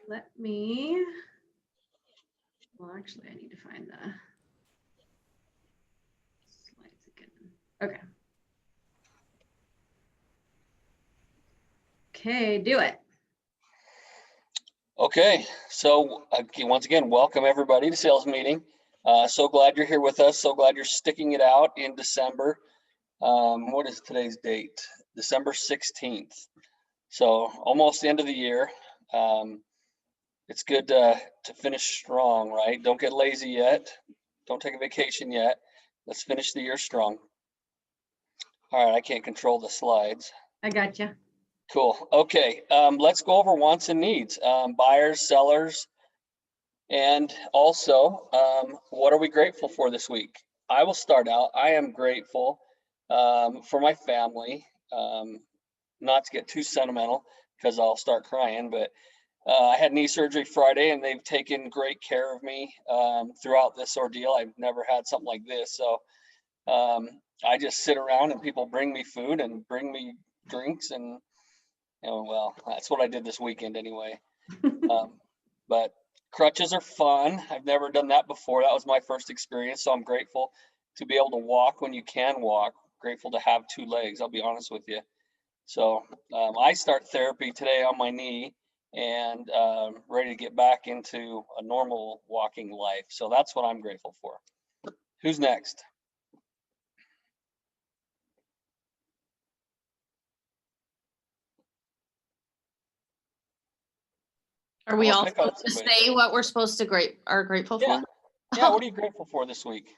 Let me, well, actually, I need to find the slides again. Okay. Okay, do it. Okay, so once again, welcome everybody to sales meeting. So glad you're here with us. So glad you're sticking it out in December. What is today's date? December 16th. So almost the end of the year. It's good to finish strong, right? Don't get lazy yet. Don't take a vacation yet. Let's finish the year strong. All right, I can't control the slides. I got you. Cool. Okay, let's go over wants and needs, buyers, sellers, and also what are we grateful for this week? I will start out. I am grateful for my family, not to get too sentimental because I'll start crying, but I had knee surgery Friday and they've taken great care of me throughout this ordeal. I've never had something like this. So I just sit around and people bring me food and bring me drinks and well, that's what I did this weekend anyway. But crutches are fun. I've never done that before. That was my first experience. So I'm grateful to be able to walk when you can walk. Grateful to have two legs, I'll be honest with you. So I start therapy today on my knee and ready to get back into a normal walking life. So that's what I'm grateful for. Who's next? Are we all supposed to say what we're supposed to are grateful for? Yeah, what are you grateful for this week?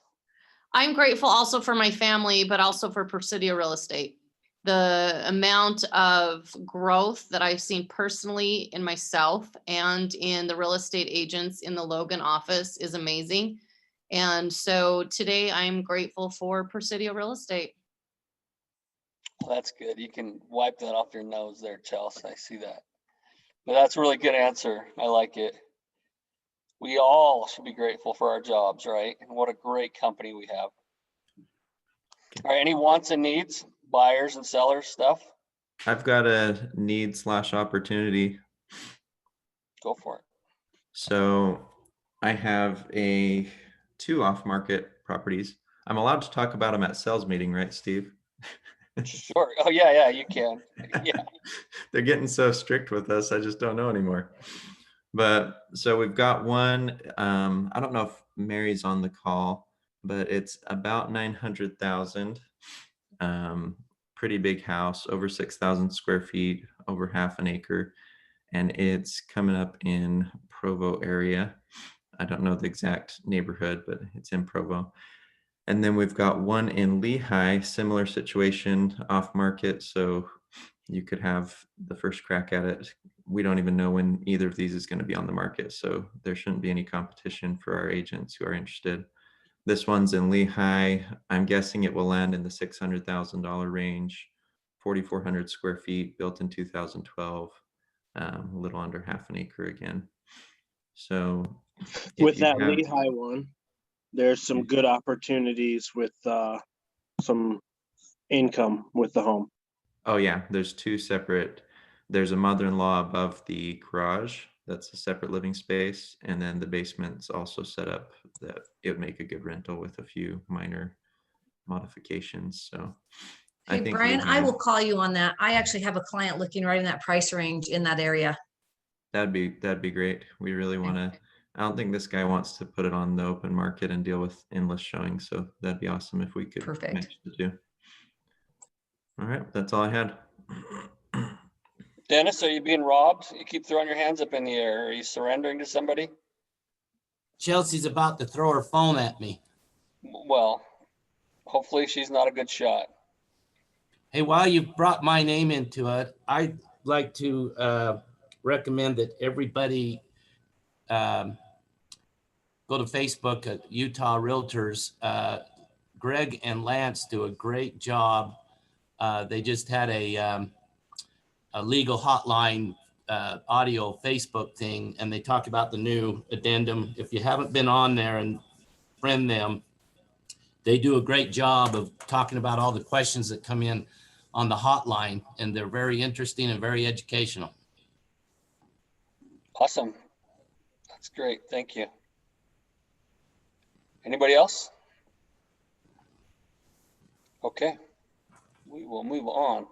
I'm grateful also for my family, but also for Presidio Real Estate. The amount of growth that I've seen personally in myself and in the real estate agents in the Logan office is amazing. And so today I'm grateful for Presidio Real Estate. Well, that's good. You can wipe that off your nose there, Chelsea. I see that. But that's a really good answer. I like it. We all should be grateful for our jobs, right? And what a great company we have. All right, any wants and needs, buyers and sellers stuff? I've got a need/opportunity. Go for it. So I have two off-market properties. I'm allowed to talk about them at sales meeting, right, Steve? Sure. Oh, yeah, you can. Yeah. They're getting so strict with us. I just don't know anymore. But so we've got one. I don't know if Mary's on the call, but it's about 900,000. Pretty big house, over 6,000 square feet, over half an acre, and it's coming up in Provo area. I don't know the exact neighborhood, but it's in Provo. And then we've got one in Lehigh, similar situation, off market. So you could have the first crack at it. We don't even know when either of these is going to be on the market. So there shouldn't be any competition for our agents who are interested. This one's in Lehigh. I'm guessing it will land in the $600,000 range, 4,400 square feet, built in 2012, a little under half an acre again. So with that Lehigh one, there's some good opportunities with some income with the home. Oh yeah, there's two separate. There's a mother-in-law above the garage. That's a separate living space. And then the basement's also set up that it would make a good rental with a few minor modifications. So hey, I think Brian, I will call you on that. I actually have a client looking right in that price range in that area. That'd be great. We really want to. I don't think this guy wants to put it on the open market and deal with endless showing. So that'd be awesome if we could match the two. All right, that's all I had. Dennis, are you being robbed? You keep throwing your hands up in the air. Are you surrendering to somebody? Chelsea's about to throw her phone at me. Well, hopefully she's not a good shot. Hey, while you brought my name into it, I'd like to recommend that everybody go to Facebook at Utah Realtors. Greg and Lance do a great job. They just had a legal hotline audio Facebook thing, and they talk about the new addendum. If you haven't been on there and friend them, they do a great job of talking about all the questions that come in on the hotline, and they're very interesting and very educational. Awesome. That's great. Thank you. Anybody else? Okay, we will move on.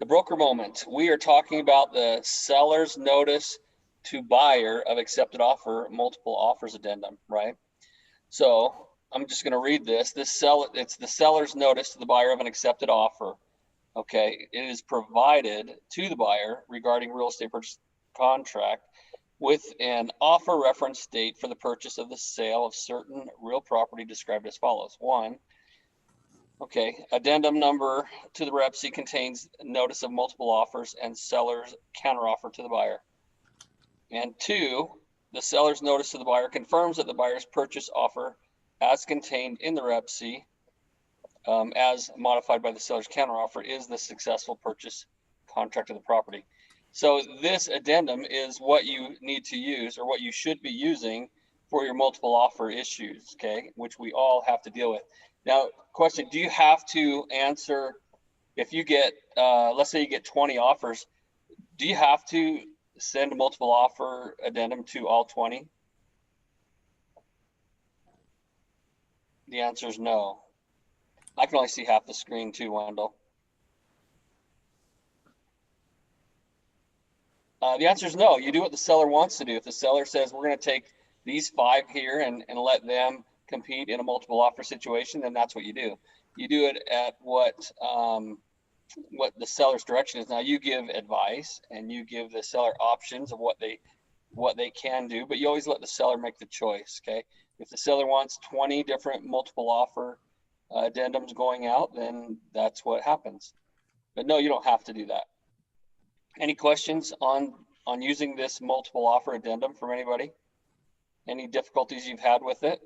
The broker moment. We are talking about the seller's notice to buyer of accepted offer, multiple offers addendum, right? So I'm just going to read this. It's the seller's notice to the buyer of an accepted offer. Okay, it is provided to the buyer regarding real estate purchase contract with an offer reference date for the purchase of the sale of certain real property described as follows. One, okay, addendum number to the Rep C contains notice of multiple offers and seller's counteroffer to the buyer. And two, the seller's notice to the buyer confirms that the buyer's purchase offer as contained in the Rep C, as modified by the seller's counteroffer, is the successful purchase contract of the property. So this addendum is what you need to use, or what you should be using, for your multiple offer issues, okay, which we all have to deal with. Now, question, do you have to answer, if you get, let's say you get 20 offers, do you have to send a multiple offer addendum to all 20? The answer is no. I can only see half the screen too, Wendell. The answer is no. You do what the seller wants to do. If the seller says we're going to take these 5 here and let them compete in a multiple offer situation, then that's what you do. You do it at what the seller's direction is. Now you give advice and you give the seller options of what they can do, but you always let the seller make the choice. Okay. If the seller wants 20 different multiple offer addendums going out, then that's what happens. But no, you don't have to do that. Any questions on using this multiple offer addendum from anybody? Any difficulties you've had with it?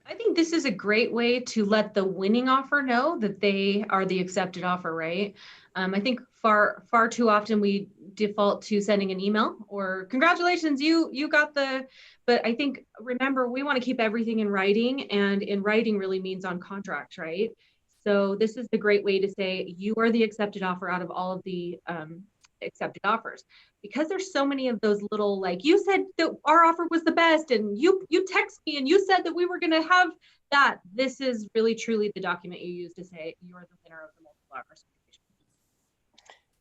I think this is a great way to let the winning offer know that they are the accepted offer, right? I think far too often we default to sending an email or congratulations, you got but I think, remember, we want to keep everything in writing, and in writing really means on contract, right? So this is the great way to say you are the accepted offer out of all of the accepted offers. Because there's so many of those little, like, you said that our offer was the best, and you text me and you said that we were going to have that. This is really truly the document you use to say you're the winner of the multiple offer situation.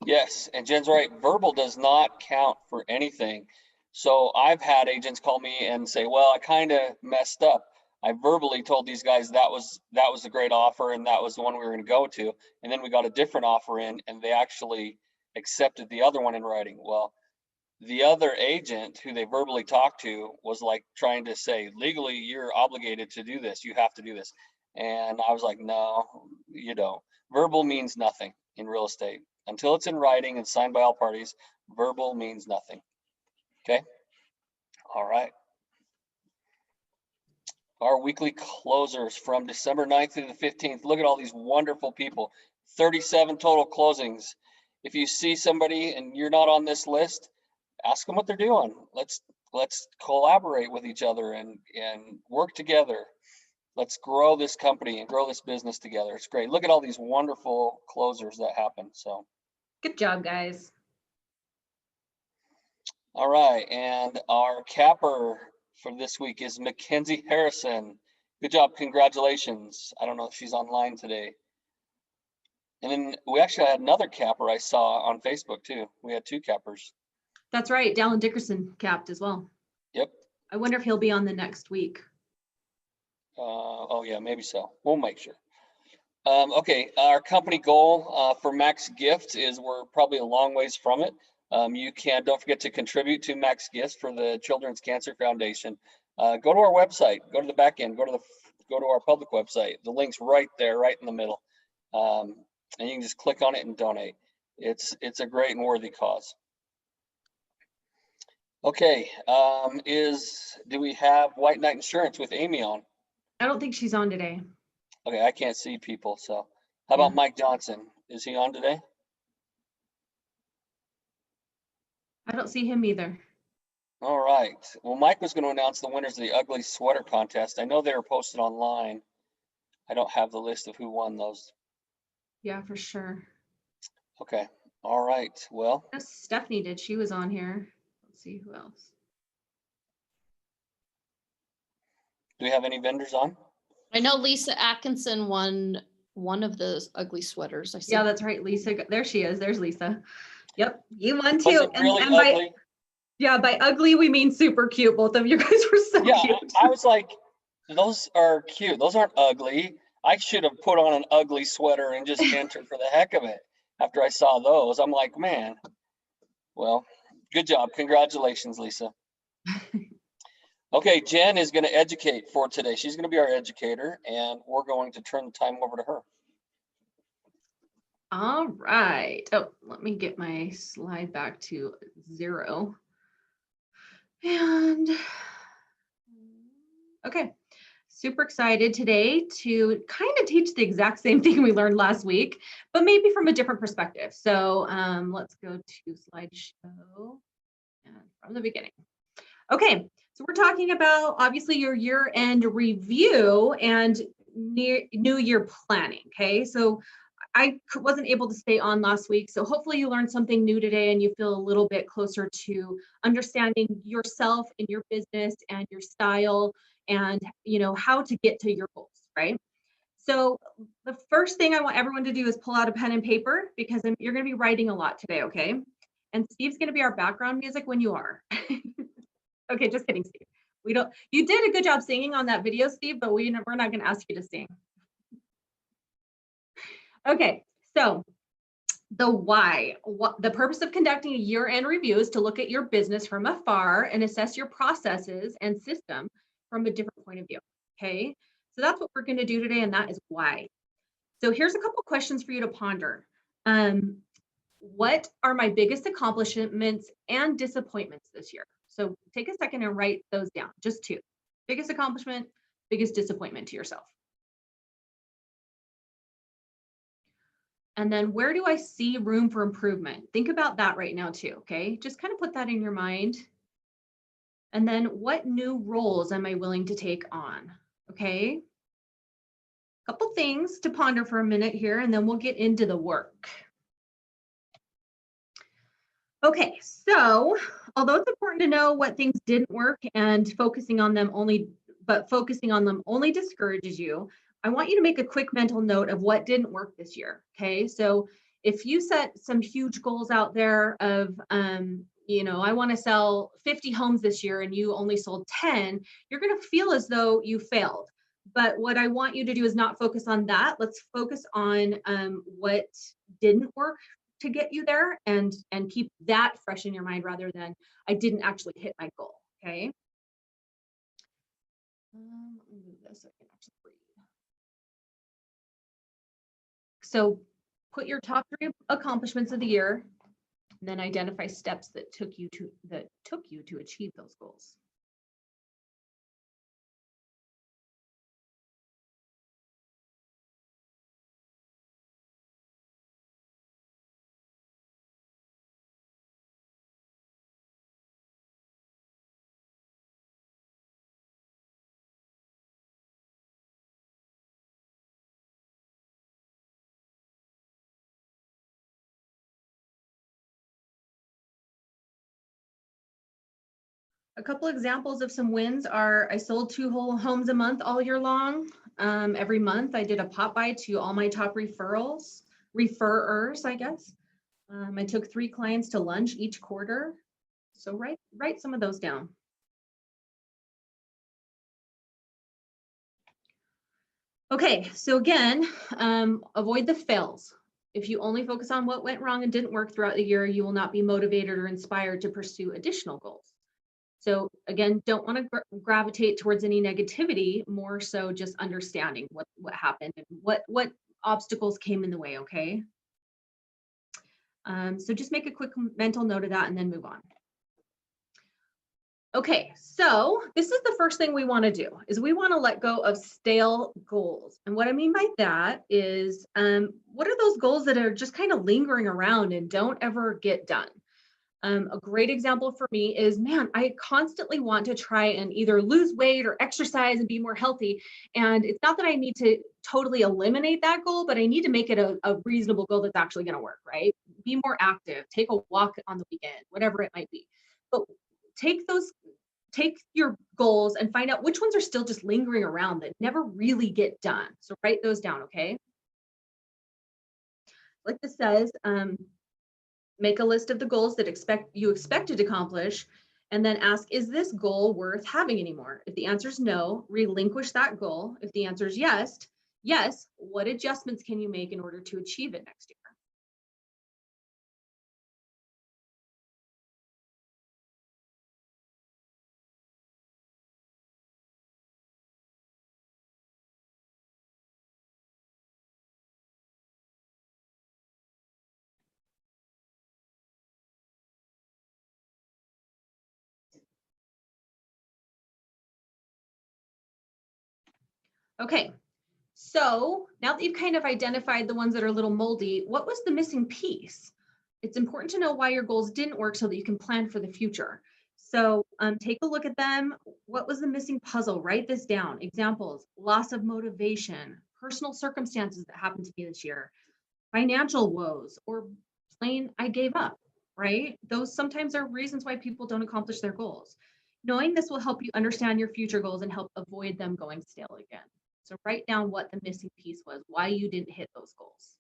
Yes, and Jen's right. Verbal does not count for anything. So I've had agents call me and say, well, I kind of messed up. I verbally told these guys that was a great offer and that was the one we were going to go to. And then we got a different offer in and they actually accepted the other one in writing. Well, the other agent who they verbally talked to was like trying to say, legally, you're obligated to do this. You have to do this. And I was like, no, you don't. Verbal means nothing in real estate. Until it's in writing and signed by all parties, verbal means nothing. Okay. All right. Our weekly closers from December 9th through the 15th. Look at all these wonderful people. 37 total closings. If you see somebody and you're not on this list, ask them what they're doing. Let's collaborate with each other and work together. Let's grow this company and grow this business together. It's great. Look at all these wonderful closers that happen. So Good job, guys. all right, and our capper for this week is Mackenzie Harrison. Good job, congratulations. I don't know if she's online today. And then we actually had another capper I saw on Facebook too. We had 2 cappers. That's right. Dallin Dickerson capped as well. Yep. I wonder if he'll be on the next week. Oh yeah, maybe so. We'll make sure. Okay, our company goal for Max Gift is we're probably a long ways from it. Don't forget to contribute to Max Gifts for the Children's Cancer Foundation. Go to our website, go to the back end, go to our public website. The link's right there, right in the middle. And you can just click on it and donate. It's a great and worthy cause. Okay, do we have White Knight Insurance with Amy on? I don't think she's on today. Okay, I can't see people, so how about Mike Johnson? Is he on today? I don't see him either. All right. Well, Mike was going to announce the winners of the ugly sweater contest. I know they were posted online. I don't have the list of who won those. Yeah, for sure. Okay. All right. Well, Stephanie did. She was on here. see who else. Do we have any vendors on? I know Lisa Atkinson won one of those ugly sweaters. I see. Yeah, that's right, Lisa. There she is. There's Lisa. Yep, you won Was too. it really ugly? By ugly we mean super cute. Both of you guys were so Yeah, cute. I was like, those are cute. Those aren't ugly. I should have put on an ugly sweater and just entered for the heck of it. After I saw those, I'm like, man, well, good job. Congratulations, Lisa. Okay, Jen is going to educate for today. She's going to be our educator, and we're going to turn the time over to her. All right. Oh, let me get my slide back to 0. And okay, super excited today to kind of teach the exact same thing we learned last week, but maybe from a different perspective. So let's go to slideshow and from the beginning. Okay, so we're talking about obviously your year-end review and new year planning. Okay, so I wasn't able to stay on last week, so hopefully you learned something new today and you feel a little bit closer to understanding yourself and your business and your style and how to get to your goals, right? So the first thing I want everyone to do is pull out a pen and paper because you're going to be writing a lot today, okay? And Steve's going to be our background music when you are. Okay, just kidding, Steve. You did a good job singing on that video, Steve, but we're not going to ask you to sing. Okay, so the why. The purpose of conducting a year-end review is to look at your business from afar and assess your processes and system from a different point of view. Okay, so that's what we're going to do today, and that is why. So here's a couple questions for you to ponder. What are my biggest accomplishments and disappointments this year? So take a second and write those down, just 2. Biggest accomplishment, biggest disappointment to yourself. And then where do I see room for improvement? Think about that right now too, okay? Just kind of put that in your mind. And then what new roles am I willing to take on, okay? A couple things to ponder for a minute here, and then we'll get into the work. Okay, so although it's important to know what things didn't work and focusing on them only discourages you, I want you to make a quick mental note of what didn't work this year, okay? So if you set some huge goals out there of, I want to sell 50 homes this year and you only sold 10, you're going to feel as though you failed. But what I want you to do is not focus on that. Let's focus on what didn't work to get you there and keep that fresh in your mind rather than I didn't actually hit my goal, okay? Let me move this so I can actually read. So put your top 3 accomplishments of the year, and then identify steps that took you to achieve those goals. A couple examples of some wins are I sold 2 whole homes a month all year long. Every month I did a pop by to all my top referrers, I guess. I took 3 clients to lunch each quarter. So write some of those down. Okay, so again, avoid the fails. If you only focus on what went wrong and didn't work throughout the year, you will not be motivated or inspired to pursue additional goals. So again, don't want to gravitate towards any negativity, more so just understanding what happened and what obstacles came in the way, okay? So just make a quick mental note of that and then move on. Okay, so this is the first thing we want to do, is we want to let go of stale goals. And what I mean by that is, what are those goals that are just kind of lingering around and don't ever get done? A great example for me is, man, I constantly want to try and either lose weight or exercise and be more healthy. And it's not that I need to totally eliminate that goal, but I need to make it a reasonable goal that's actually going to work, right? Be more active, take a walk on the weekend, whatever it might be. But take your goals and find out which ones are still just lingering around that never really get done. So write those down, okay? Like this says, make a list of the goals that you expected to accomplish, and then ask, is this goal worth having anymore? If the answer is no, relinquish that goal. If the answer is yes, what adjustments can you make in order to achieve it next year? Okay, so now that you've kind of identified the ones that are a little moldy, what was the missing piece? It's important to know why your goals didn't work so that you can plan for the future. So take a look at them. What was the missing puzzle? Write this down. Examples: loss of motivation, personal circumstances that happened to me this year, financial woes, or plain I gave up, right? Those sometimes are reasons why people don't accomplish their goals. Knowing this will help you understand your future goals and help avoid them going stale again. So write down what the missing piece was, why you didn't hit those goals.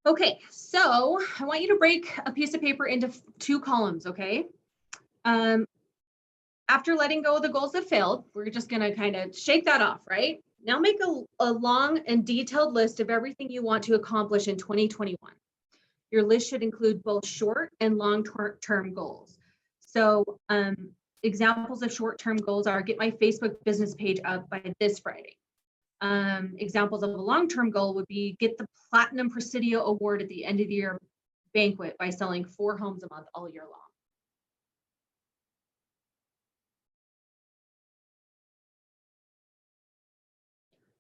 Okay, so I want you to break a piece of paper into 2 columns, okay? After letting go of the goals that failed, we're just gonna kind of shake that off, right? Now make a long and detailed list of everything you want to accomplish in 2021. Your list should include both short and long-term goals. So examples of short-term goals are get my Facebook business page up by this Friday. Examples of a long-term goal would be get the Platinum Presidio Award at the end of the year banquet by selling 4 homes a month all year long.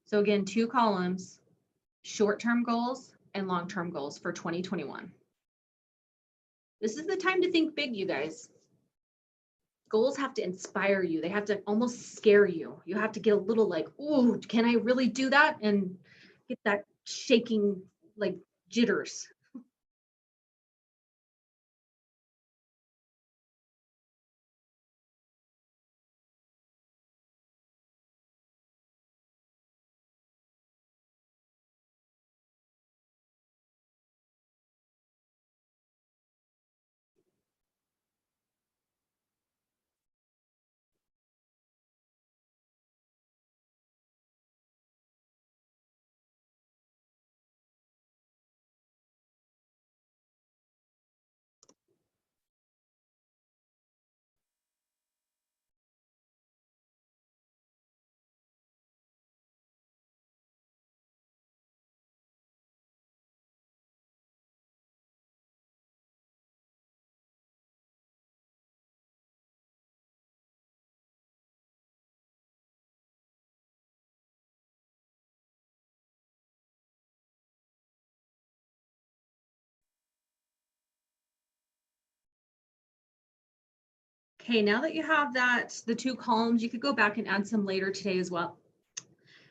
So again, 2 columns, short-term goals and long-term goals for 2021. This is the time to think big, you guys. Goals have to inspire you. They have to almost scare you. You have to get a little like, ooh, can I really do that? And get that shaking, like jitters. Okay, now that you have that, the 2 columns, you could go back and add some later today as well.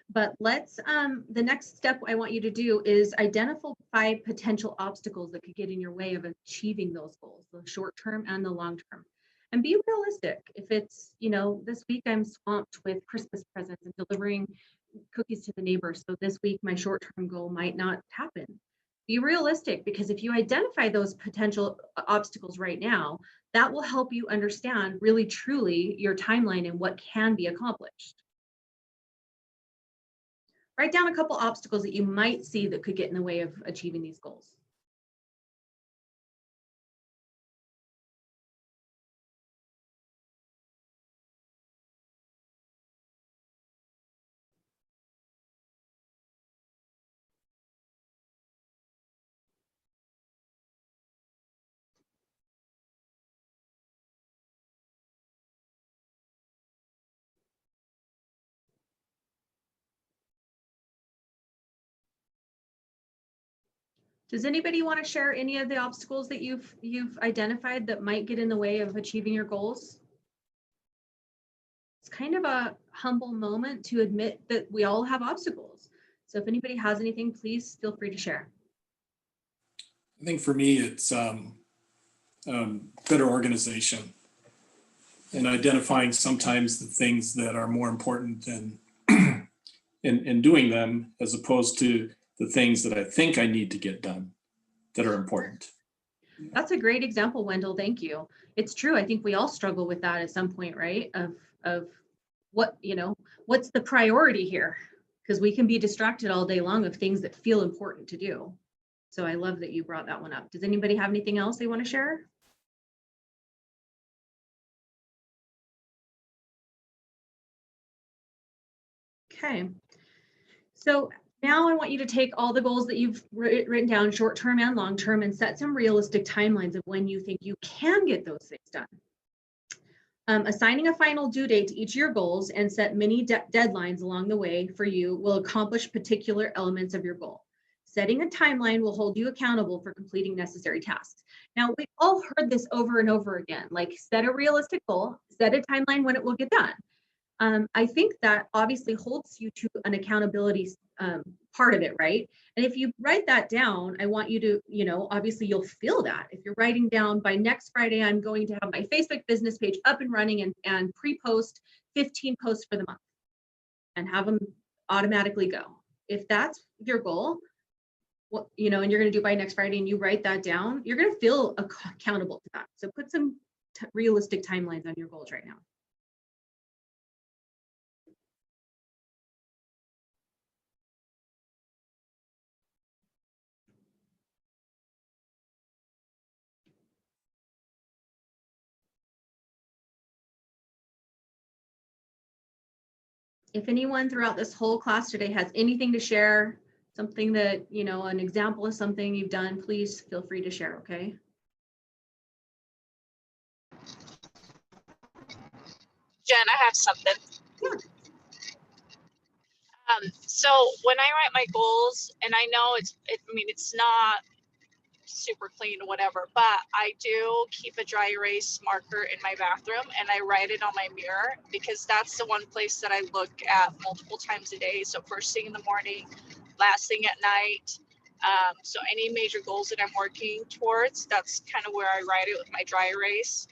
But let's, the next step I want you to do is identify potential obstacles that could get in your way of achieving those goals, the short term and the long term. And be realistic. If it's, this week I'm swamped with Christmas presents and delivering cookies to the neighbors. So this week my short term goal might not happen. Be realistic, because if you identify those potential obstacles right now, that will help you understand really truly your timeline and what can be accomplished. Write down a couple obstacles that you might see that could get in the way of achieving these goals. Does anybody want to share any of the obstacles that you've identified that might get in the way of achieving your goals? It's kind of a humble moment to admit that we all have obstacles. So if anybody has anything, please feel free to share. I think for me, it's better organization and identifying sometimes the things that are more important than in doing them, as opposed to the things that I think I need to get done that are important. That's a great example, Wendell. Thank you. It's true. I think we all struggle with that at some point, right? Of what, what's the priority here? Because we can be distracted all day long of things that feel important to do. So I love that you brought that one up. Does anybody have anything else they want to share? Okay. So now I want you to take all the goals that you've written down, short-term and long-term, and set some realistic timelines of when you think you can get those things done. Assigning a final due date to each of your goals and set mini deadlines along the way for you will accomplish particular elements of your goal. Setting a timeline will hold you accountable for completing necessary tasks. Now, we've all heard this over and over again, like set a realistic goal, set a timeline when it will get done. I think that obviously holds you to an accountability part of it, right? And if you write that down, I want you to, obviously you'll feel that. If you're writing down by next Friday, I'm going to have my Facebook business page up and running and pre-post 15 posts for the month and have them automatically go. If that's your goal, and you're going to do by next Friday and you write that down, you're going to feel accountable to that. So put some realistic timelines on your goals right now. If anyone throughout this whole class today has anything to share, something that, an example of something you've done, please feel free to share, okay? Jen, I have something. Yeah. So when I write my goals, and I know it's not super clean or whatever, but I do keep a dry erase marker in my bathroom and I write it on my mirror because that's the one place that I look at multiple times a day. So first thing in the morning, last thing at night. So any major goals that I'm working towards, that's kind of where I write it with my dry erase.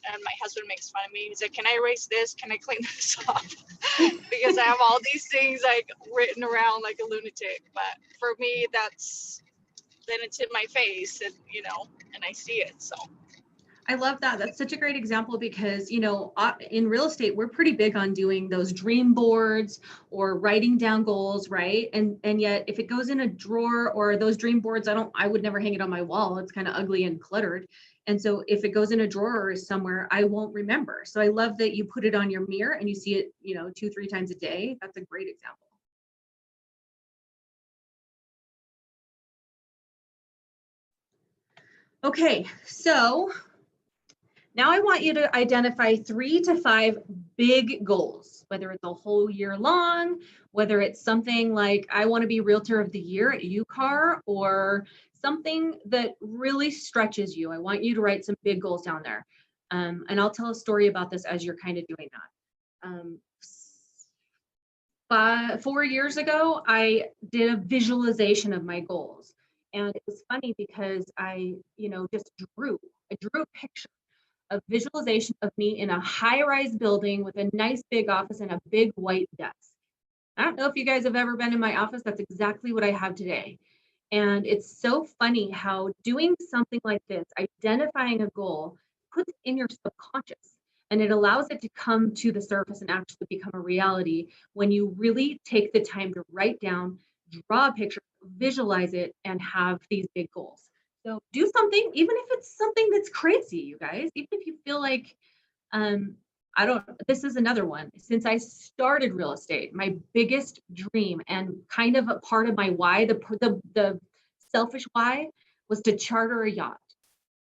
And my husband makes fun of me. He's like, can I erase this? Can I clean this off? Because I have all these things like written around like a lunatic. But for me, then it's in my face and, and I see it. So I love that. That's such a great example because, in real estate, we're pretty big on doing those dream boards or writing down goals, right? And yet if it goes in a drawer or those dream boards, I would never hang it on my wall. It's kind of ugly and cluttered. And so if it goes in a drawer or somewhere, I won't remember. So I love that you put it on your mirror and you see it, 2-3 times a day. That's a great example. Okay, so now I want you to identify 3 to 5 big goals, whether it's a whole year long, whether it's something like I want to be Realtor of the Year at UCAR, or something that really stretches you. I want you to write some big goals down there. And I'll tell a story about this as you're kind of doing that. 4 years ago, I did a visualization of my goals. And it was funny because I drew a picture of visualization of me in a high-rise building with a nice big office and a big white desk. I don't know if you guys have ever been in my office. That's exactly what I have today. And it's so funny how doing something like this, identifying a goal, puts it in your subconscious and it allows it to come to the surface and actually become a reality when you really take the time to write down, draw a picture, visualize it, and have these big goals. So do something, even if it's something that's crazy, you guys, even if you feel like, this is another one. Since I started real estate, my biggest dream and kind of a part of my why, the selfish why, was to charter a yacht.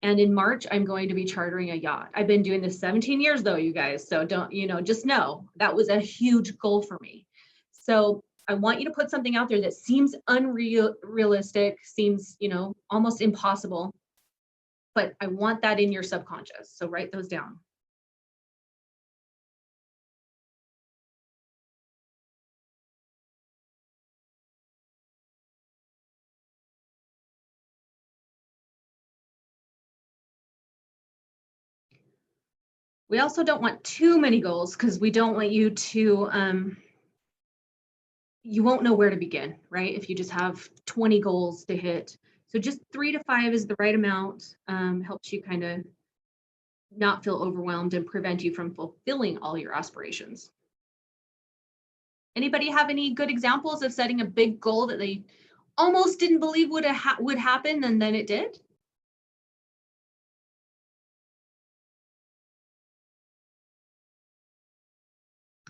And in March, I'm going to be chartering a yacht. I've been doing this 17 years though, you guys. So don't, just know that was a huge goal for me. So I want you to put something out there that seems unrealistic, seems, almost impossible, but I want that in your subconscious. So write those down. We also don't want too many goals because we don't want you to, you won't know where to begin, right? If you just have 20 goals to hit. So just 3 to 5 is the right amount, helps you kind of not feel overwhelmed and prevent you from fulfilling all your aspirations. Anybody have any good examples of setting a big goal that they almost didn't believe would happen and then it did?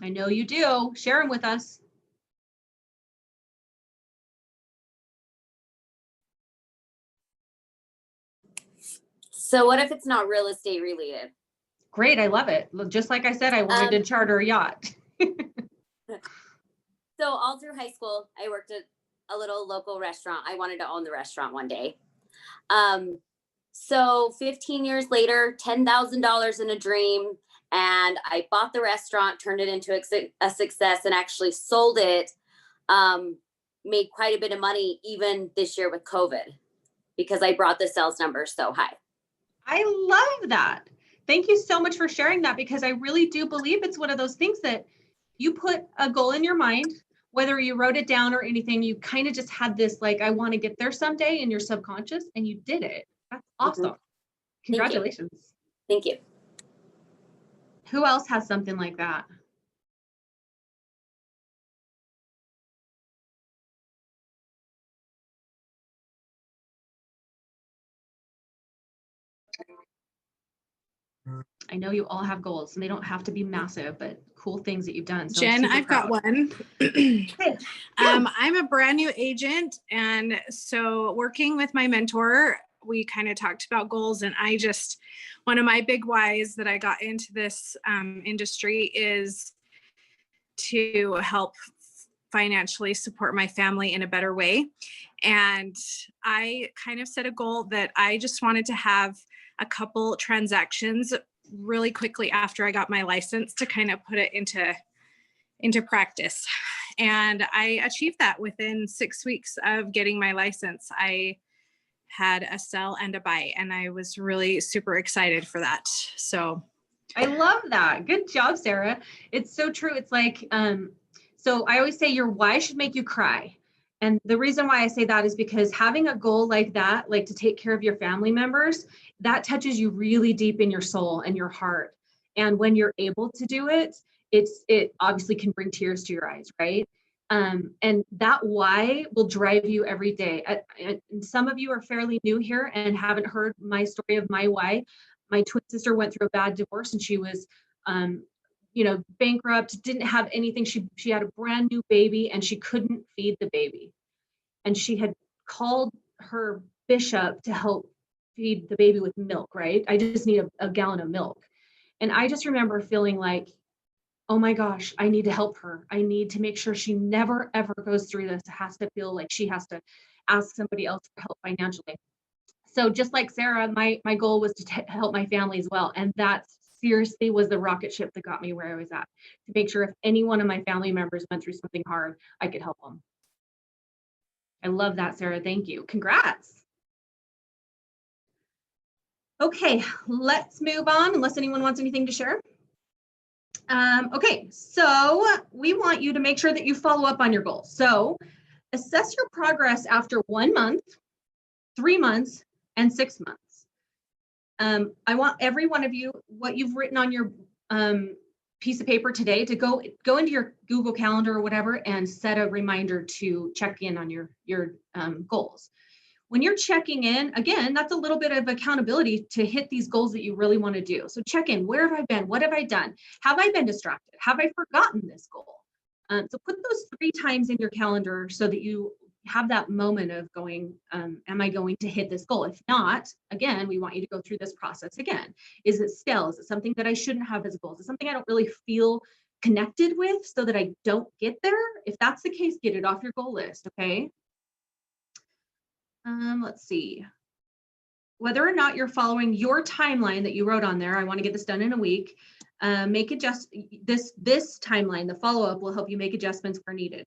I know you do. Share them with us. So what if it's not real estate related? Great, I love it. Just like I said, I wanted to charter a yacht. So all through high school, I worked at a little local restaurant. I wanted to own the restaurant one day. So 15 years later, $10,000 in a dream, and I bought the restaurant, turned it into a success, and actually sold it. Made quite a bit of money even this year with COVID because I brought the sales numbers so high. I love that. Thank you so much for sharing that, because I really do believe it's one of those things that you put a goal in your mind, whether you wrote it down or anything, you kind of just had this, like, I want to get there someday in your subconscious, and you did it. That's awesome. Mm-hmm. Congratulations. Thank you. Who else has something like that? I know you all have goals, and they don't have to be massive, but cool things that you've done. So Jen, I've got one. I'm a brand new agent. And so working with my mentor, we kind of talked about goals. And one of my big whys that I got into this industry is to help financially support my family in a better way. And I kind of set a goal that I just wanted to have a couple transactions really quickly after I got my license to kind of put it into practice. And I achieved that within 6 weeks of getting my license. I had a sell and a buy, and I was really super excited for that. So I love that. Good job, Sarah. It's so true. It's like, so I always say your why should make you cry. And the reason why I say that is because having a goal like that, like to take care of your family members, that touches you really deep in your soul and your heart. And when you're able to do it, it obviously can bring tears to your eyes, right? And that why will drive you every day. And some of you are fairly new here and haven't heard my story of my why. My twin sister went through a bad divorce, and she was, bankrupt, didn't have anything. She had a brand new baby, and she couldn't feed the baby. And she had called her bishop to help feed the baby with milk, right? I just need a gallon of milk. And I just remember feeling like, oh my gosh, I need to help her. I need to make sure she never, ever goes through this, has to feel like she has to ask somebody else for help financially. So just like Sarah, my goal was to help my family as well. And that seriously was the rocket ship that got me where I was at, to make sure if any one of my family members went through something hard, I could help them. I love that, Sarah. Thank you. Congrats. Okay, let's move on unless anyone wants anything to share. Okay, so we want you to make sure that you follow up on your goals. So assess your progress after 1 month, 3 months, and 6 months. I want every one of you, what you've written on your piece of paper today, to go into your Google Calendar or whatever and set a reminder to check in on your goals. When you're checking in, again, that's a little bit of accountability to hit these goals that you really want to do. So check in. Where have I been? What have I done? Have I been distracted? Have I forgotten this goal? So put those 3 times in your calendar so that you have that moment of going, am I going to hit this goal? If not, again, we want you to go through this process again. Is it stale? Is it something that I shouldn't have as a goal? Is it something I don't really feel connected with so that I don't get there? If that's the case, get it off your goal list, okay? Let's see. Whether or not you're following your timeline that you wrote on there, I want to get this done in a week. This timeline, the follow-up, will help you make adjustments where needed.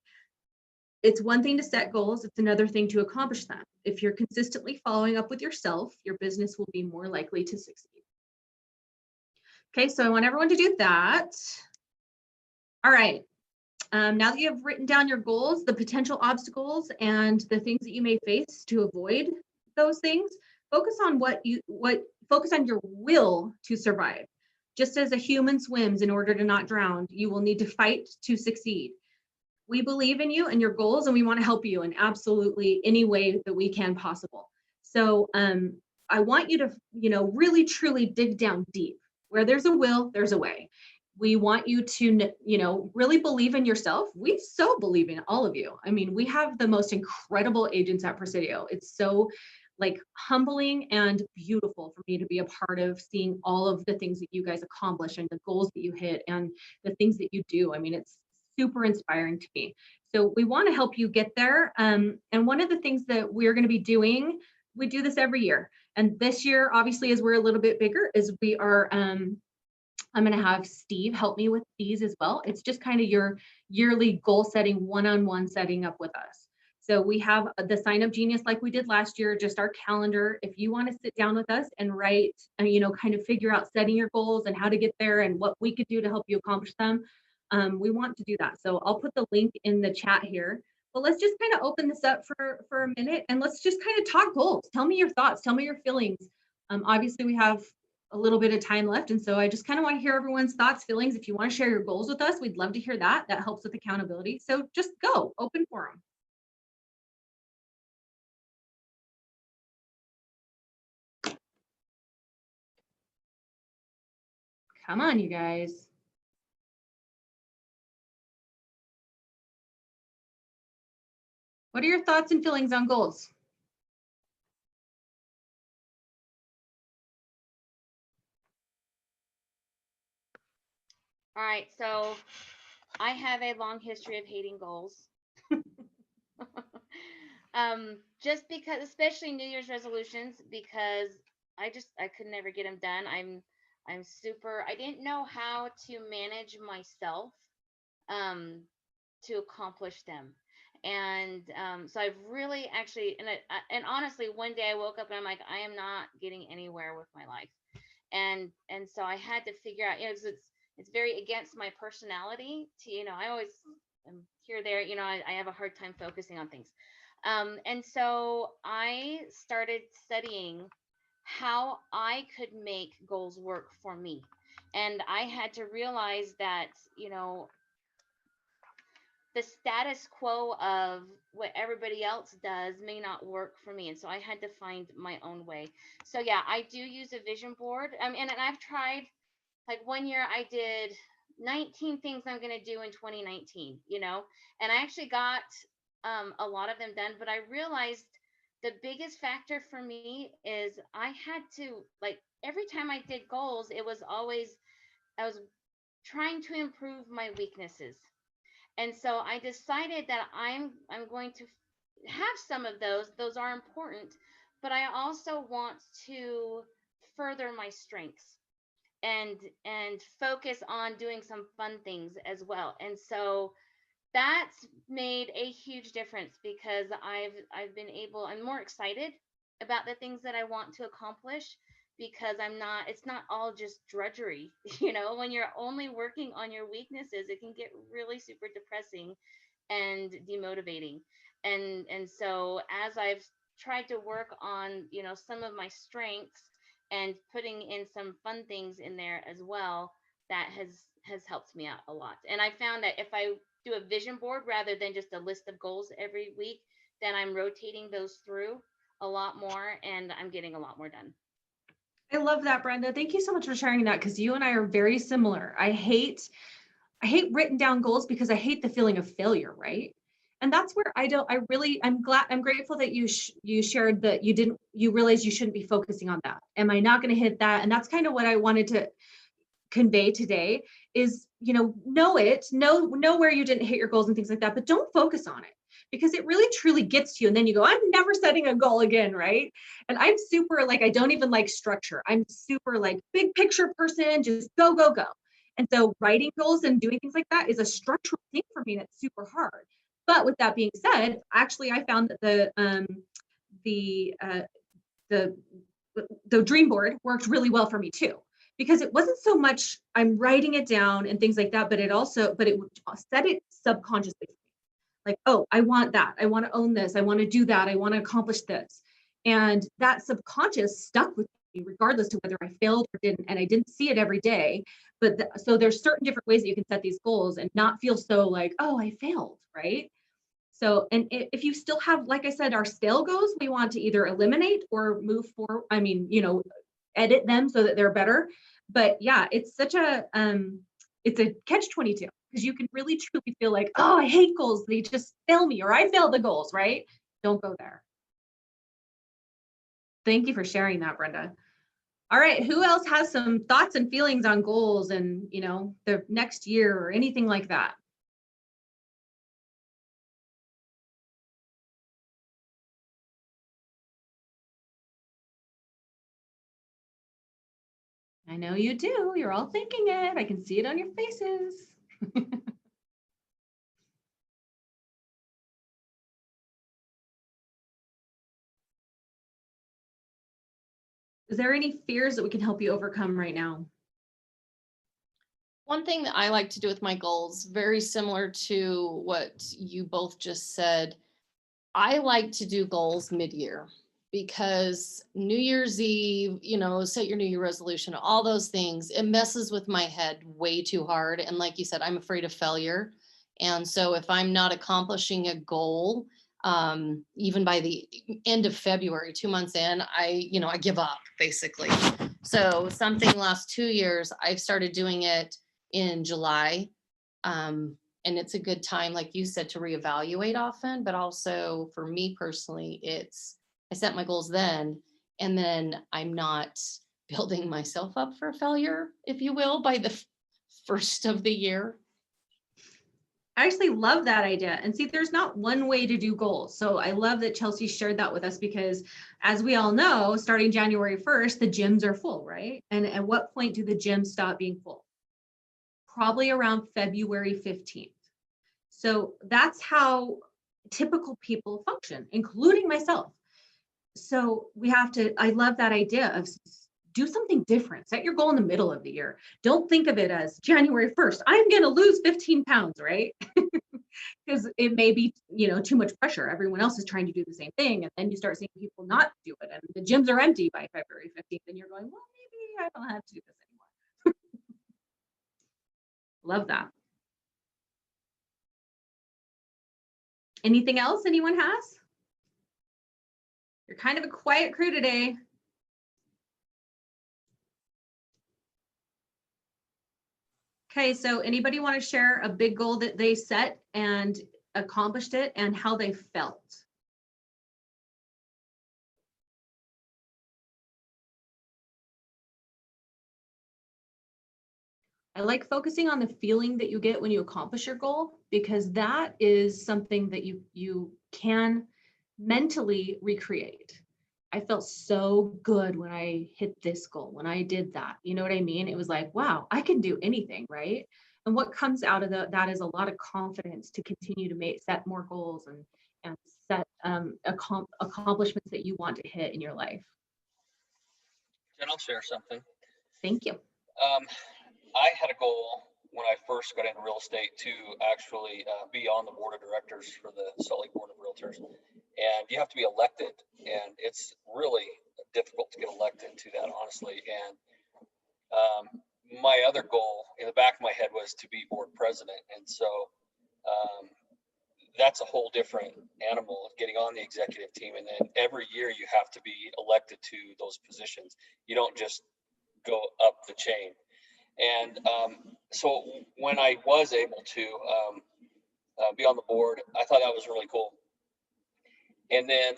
It's one thing to set goals, it's another thing to accomplish them. If you're consistently following up with yourself, your business will be more likely to succeed. Okay, so I want everyone to do that. All right, now that you have written down your goals, the potential obstacles, and the things that you may face to avoid those things, focus on focus on your will to survive. Just as a human swims in order to not drown, you will need to fight to succeed. We believe in you and your goals, and we want to help you in absolutely any way that we can possible. So I want you to, really truly dig down deep. Where there's a will, there's a way. We want you to, really believe in yourself. We so believe in all of you. I mean, we have the most incredible agents at Presidio. It's so humbling and beautiful for me to be a part of seeing all of the things that you guys accomplish and the goals that you hit and the things that you do. I mean, it's super inspiring to me. So we want to help you get there. And one of the things that we're going to be doing, we do this every year. And this year, obviously, as we're a little bit bigger, is we are, I'm going to have Steve help me with these as well. It's just kind of your yearly goal setting, one-on-one setting up with us. So we have the Sign Up Genius like we did last year, just our calendar. If you want to sit down with us and write, kind of figure out setting your goals and how to get there and what we could do to help you accomplish them, we want to do that. So I'll put the link in the chat here. But let's just kind of open this up for a minute and let's just kind of talk goals. Tell me your thoughts. Tell me your feelings. Obviously, we have a little bit of time left. And so I just kind of want to hear everyone's thoughts, feelings. If you want to share your goals with us, we'd love to hear that. That helps with accountability. So just go, open forum. Come on, you guys. What are your thoughts and feelings on goals? All right, so I have a long history of hating goals. Just because, especially New Year's resolutions, because I could never get them done. I didn't know how to manage myself to accomplish them. And so I've really actually, and honestly, one day I woke up and I'm like, I am not getting anywhere with my life. And so I had to figure out, it's very against my personality to, I always am here, there, I have a hard time focusing on things. And so I started studying how I could make goals work for me. And I had to realize that, the status quo of what everybody else does may not work for me. And so I had to find my own way. So yeah, I do use a vision board. And I've tried, like one year I did 19 things I'm going to do in 2019, and I actually got a lot of them done, but I realized the biggest factor for me is I had to, every time I did goals, it was always, I was trying to improve my weaknesses. And so I decided that I'm going to have some of those are important, but I also want to further my strengths and focus on doing some fun things as well. And so that's made a huge difference because I'm more excited about the things that I want to accomplish, because it's not all just drudgery. When you're only working on your weaknesses, it can get really super depressing and demotivating. And so as I've tried to work on, some of my strengths and putting in some fun things in there as well, that has helped me out a lot. And I found that if I do a vision board rather than just a list of goals every week, then I'm rotating those through a lot more and I'm getting a lot more done. I love that, Brenda. Thank you so much for sharing that, because you and I are very similar. I hate written down goals because I hate the feeling of failure, right? And that's where I'm grateful that you shared that you realized you shouldn't be focusing on that. Am I not going to hit that? And that's kind of what I wanted to convey today is, know where you didn't hit your goals and things like that, but don't focus on it, because it really truly gets to you. And then you go, I'm never setting a goal again, right? And I'm super like, I don't even like structure. I'm super like big picture person, just go, go, go. And so writing goals and doing things like that is a structural thing for me that's super hard. But with that being said, actually, I found that the dream board worked really well for me too, because it wasn't so much I'm writing it down and things like that, but it set it subconsciously. Like, oh, I want that. I want to own this. I want to do that. I want to accomplish this. And that subconscious stuck with me regardless to whether I failed or didn't. And I didn't see it every day. But so there's certain different ways that you can set these goals and not feel so like, oh, I failed, right? So, and if you still have, like I said, our stale goals, we want to either eliminate or move forward. I mean, edit them so that they're better. But yeah, it's such it's a catch-22, because you can really truly feel like, oh, I hate goals. They just fail me, or I fail the goals, right? Don't go there. Thank you for sharing that, Brenda. All right, who else has some thoughts and feelings on goals and, the next year or anything like that? I know you do. You're all thinking it. I can see it on your faces. Is there any fears that we can help you overcome right now? One thing that I like to do with my goals, very similar to what you both just said, I like to do goals mid-year, because New Year's Eve, set your New Year resolution, all those things, it messes with my head way too hard. And like you said, I'm afraid of failure. And so if I'm not accomplishing a goal, even by the end of February, 2 months in, I give up basically. So something last 2 years, I've started doing it in July. And it's a good time, like you said, to reevaluate often, but also for me personally, I set my goals then, and then I'm not building myself up for failure, if you will, by the first of the year. I actually love that idea. And see, there's not one way to do goals. So I love that Chelsea shared that with us, because as we all know, starting January 1st, the gyms are full, right? And at what point do the gyms stop being full? Probably around February 15th. So that's how typical people function, including myself. So I love that idea of do something different. Set your goal in the middle of the year. Don't think of it as January 1st, I'm going to lose 15 pounds, right? Because it may be, too much pressure. Everyone else is trying to do the same thing. And then you start seeing people not do it. And the gyms are empty by February 15th. And you're going, well, maybe I don't have to do this anymore. Love that. Anything else anyone has? You're kind of a quiet crew today. Okay, so anybody want to share a big goal that they set and accomplished it and how they felt? I like focusing on the feeling that you get when you accomplish your goal, because that is something that you can mentally recreate. I felt so good when I hit this goal, when I did that. You know what I mean? It was like, wow, I can do anything, right? And what comes out of that is a lot of confidence to continue to set more goals and set accomplishments that you want to hit in your life. And I'll share something. Thank you. I had a goal when I first got into real estate to actually be on the board of directors for the Salt Lake Board of Realtors. And you have to be elected, and it's really difficult to get elected to that, honestly. And my other goal in the back of my head was to be board president. And so that's a whole different animal, getting on the executive team. And then every year you have to be elected to those positions. You don't just go up the chain. And so when I was able to be on the board, I thought that was really cool. And then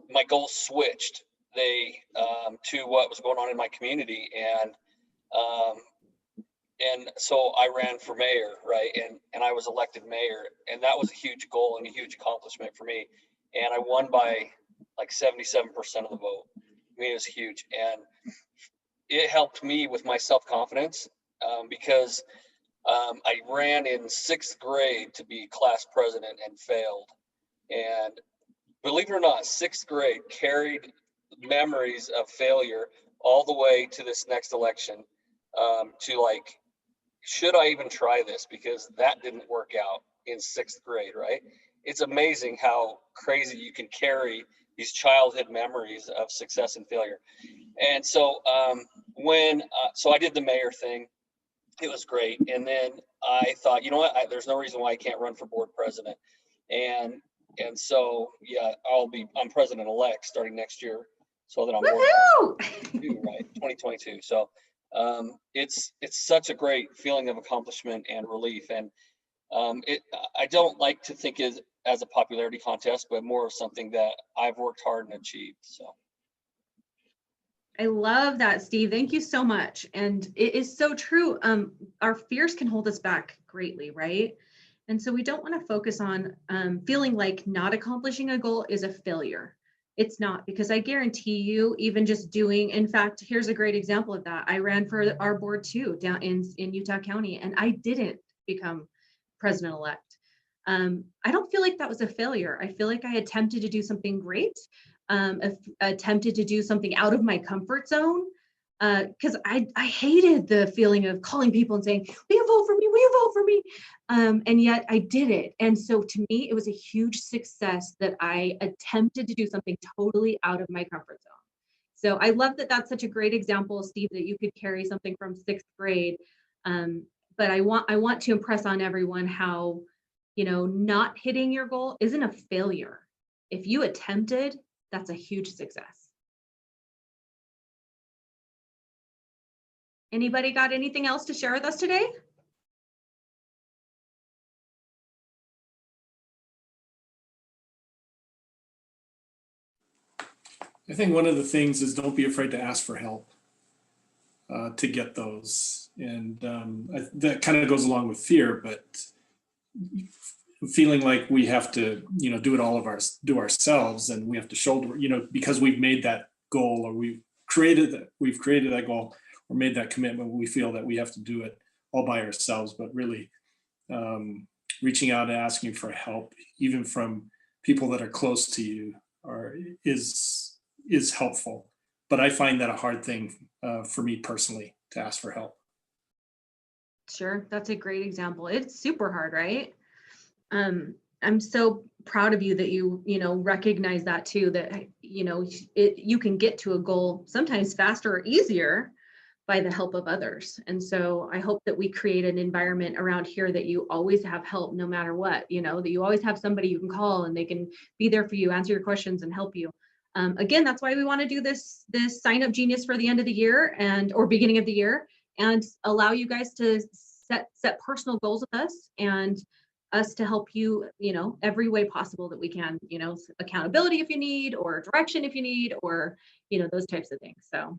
my goals switched to what was going on in my community. And and so I ran for mayor, right? And I was elected mayor, and that was a huge goal and a huge accomplishment for me. And I won by like 77% of the vote. I mean, it was huge. And it helped me with my self-confidence because I ran in 6th grade to be class president and failed. And believe it or not, 6th grade carried memories of failure all the way to this next election, to like, should I even try this? Because that didn't work out in 6th grade, right? It's amazing how crazy you can carry these childhood memories of success and failure. And so so I did the mayor thing. It was great. And then I thought, you know what, there's no reason why I can't run for board president. And so, yeah, I'm president-elect starting next year. So that I'm board president, right, 2022. So it's such a great feeling of accomplishment and relief. And I don't like to think as a popularity contest, but more of something that I've worked hard and achieved. So. I love that, Steve. Thank you so much. And it is so true. Our fears can hold us back greatly, right? And so we don't want to focus on feeling like not accomplishing a goal is a failure. It's not, because I guarantee you, even just doing, in fact, here's a great example of that. I ran for our board too, down in Utah County, and I didn't become president-elect. I don't feel like that was a failure. I feel like I attempted to do something great. Attempted to do something out of my comfort zone, because I hated the feeling of calling people and saying, will you vote for me? Will you vote for me? And yet I did it. And so to me, it was a huge success that I attempted to do something totally out of my comfort zone. So I love that that's such a great example, Steve, that you could carry something from 6th grade. But I want to impress on everyone how, not hitting your goal isn't a failure. If you attempted, that's a huge success. Anybody got anything else to share with us today? I think one of the things is don't be afraid to ask for help to get those. And that kind of goes along with fear, but feeling like we have to, do it do ourselves, and we have to shoulder, because we've made that goal, or we've created that goal or made that commitment, we feel that we have to do it all by ourselves. But really reaching out and asking for help, even from people that are close to you, is helpful. But I find that a hard thing for me personally to ask for help. Sure, that's a great example. It's super hard, right? I'm so proud of you that you recognize that too, that, you can get to a goal sometimes faster or easier by the help of others. And so I hope that we create an environment around here that you always have help no matter what, that you always have somebody you can call and they can be there for you, answer your questions and help you. Again, that's why we want to do this sign up genius for the end of the year or beginning of the year, and allow you guys to set personal goals with us, and us to help you, every way possible that we can, accountability if you need, or direction if you need, or, those types of things. So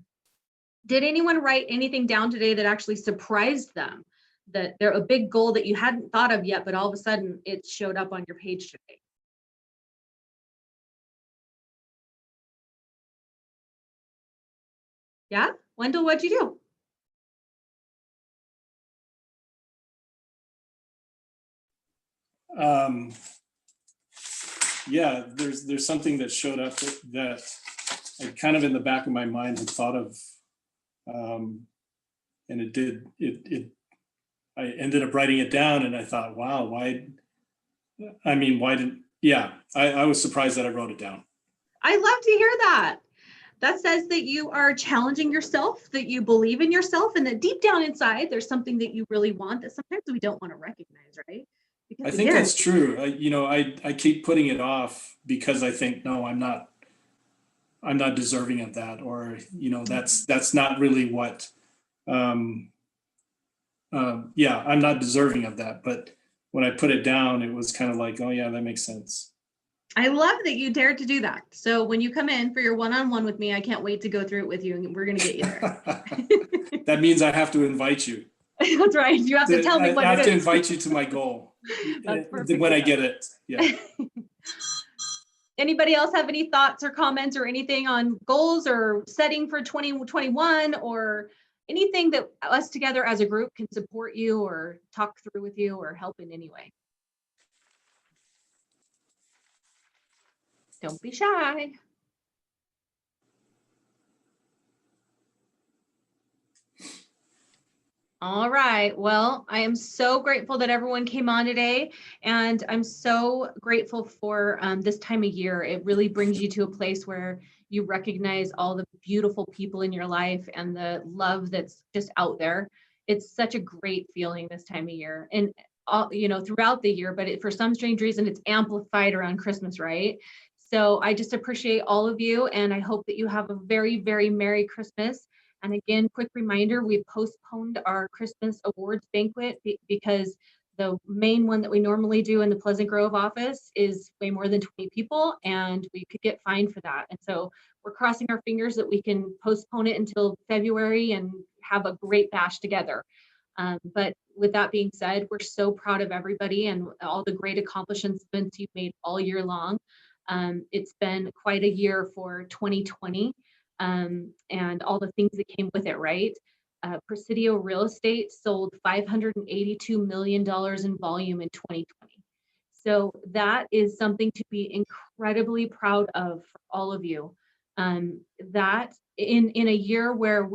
did anyone write anything down today that actually surprised them, that they're a big goal that you hadn't thought of yet, but all of a sudden it showed up on your page today? Yeah, Wendell, what'd you do? Yeah, there's something that showed up that I kind of in the back of my mind had thought of, and I ended up writing it down, and I thought, wow, I was surprised that I wrote it down. I love to hear that. That says that you are challenging yourself, that you believe in yourself, and that deep down inside, there's something that you really want that sometimes we don't want to recognize, right? I think that's true. I keep putting it off because I think, no, I'm not deserving of that, or that's not really what. I'm not deserving of that. But when I put it down, it was kind of like, oh yeah, that makes sense. I love that you dared to do that. So when you come in for your one-on-one with me, I can't wait to go through it with you, and we're going to get you there. That means I have to invite you. That's right. You have to tell me what I have it to is. invite you to my goal That's perfect. when I get it. Yeah. Anybody else have any thoughts or comments or anything on goals or setting for 2021 or anything that us together as a group can support you or talk through with you or help in any way? Don't be shy. All right. Well, I am so grateful that everyone came on today, and I'm so grateful for this time of year. It really brings you to a place where you recognize all the beautiful people in your life and the love that's just out there. It's such a great feeling this time of year, and all, throughout the year, but for some strange reason, it's amplified around Christmas, right? So I just appreciate all of you, and I hope that you have a very, very Merry Christmas. And again, quick reminder, we postponed our Christmas awards banquet because the main one that we normally do in the Pleasant Grove office is way more than 20 people, and we could get fined for that. And so we're crossing our fingers that we can postpone it until February and have a great bash together. But with that being said, we're so proud of everybody and all the great accomplishments you've made all year long. It's been quite a year for 2020. And all the things that came with it, right? Presidio Real Estate sold $582 million in volume in 2020. So that is something to be incredibly proud of for all of you. That in a year where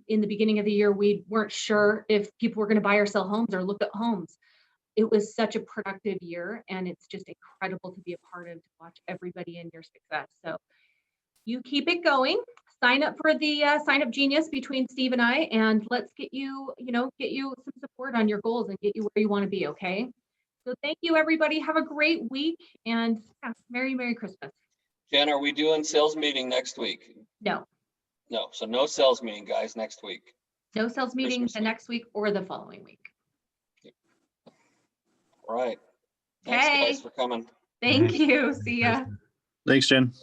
in the beginning of the year, we weren't sure if people were going to buy or sell homes or look at homes. It was such a productive year, and it's just incredible to be a part of, to watch everybody in your success. So you keep it going. Sign up for the Sign Up Genius between Steve and I, and let's get you some support on your goals and get you where you want to be, okay? So thank you, everybody. Have a great week, and Merry Christmas. Jen, are we doing sales meeting next week? No. No, so no sales meeting, guys, next week. No sales meeting Christmas the week. next week or the following week. All right. Thanks, Okay. guys, for coming. Thank you. See ya. Thanks, Jen.